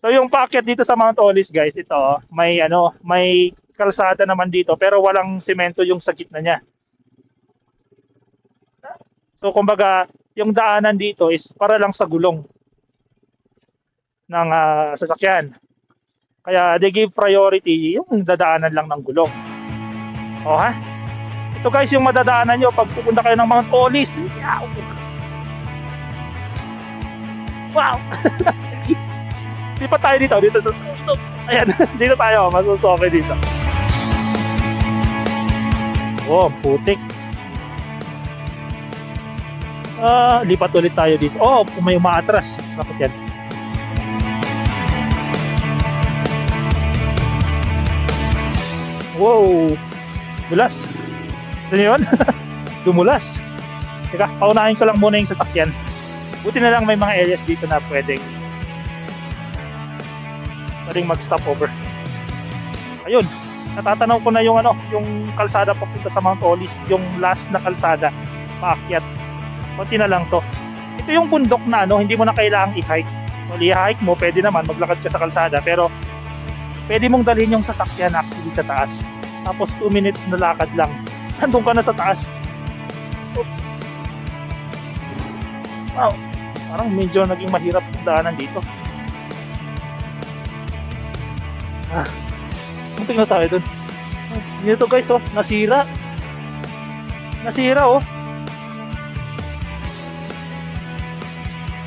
So yung paakyat dito sa Mount Olis guys, ito may ano, may kalsada naman dito pero walang semento yung sa gitna niya. So kumbaga, yung daanan dito is para lang sa gulong ng sasakyan. Kaya they give priority yung dadaanan lang ng gulong. O ha? Ito guys yung madadaanan nyo pag pupunta kayo ng Mount Olis. Wow! Di pa tayo dito. Dito. Ayan, dito tayo. Masusoke dito. Oh, putik. Lipat ulit tayo dito. Oh, may umaatras. Bakit yan? Wow! Dulas. Ano yun? Dumulas. Teka, paunahin ko lang muna yung sasakyan. Buti na lang may mga areas dito na pwedeng mag-stop over. Ayun, natatanaw ko na yung ano, yung kalsada papunta sa Mount Olis, yung last na kalsada paakyat. Konti na lang to. Ito yung bundok na ano, hindi mo na kailangang i-hike. Well, i-hike mo, pwede naman maglakad ka sa kalsada, pero pwede mong dalhin yung sasakyan actually sa taas. Tapos 2 minutes na lakad lang. Nandun ka na sa taas. Oops. Wow. Parang medyo naging mahirap yung daanan dito. Muntik na tayo dun. Dito guys, oh, nasira. Nasira, oh.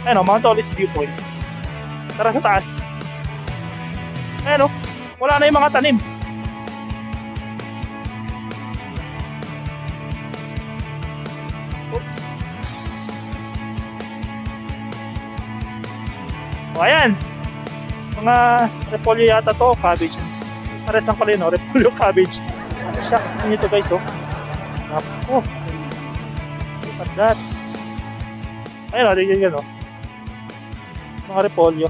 Ayan, oh, Mount Olis viewpoint. Tara sa taas. Ayan, oh. Wala na yung mga tanim. Oops. O, ayan. Mga repolyo yata to, cabbage. Pares lang pala yun, no? Repolyo, cabbage. Shucks, ano ito guys, oh. Napo. Look at that. Ayun, oh, tignan yan, oh. Mga repolyo.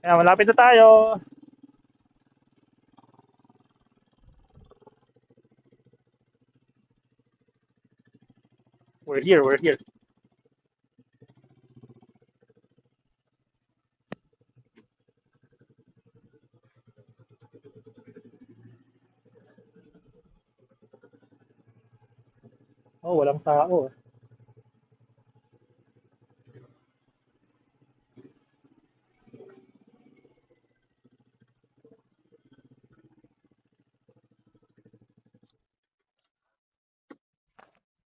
Ayan, malapit na tayo. We're here, we're here. Oh, walang tao.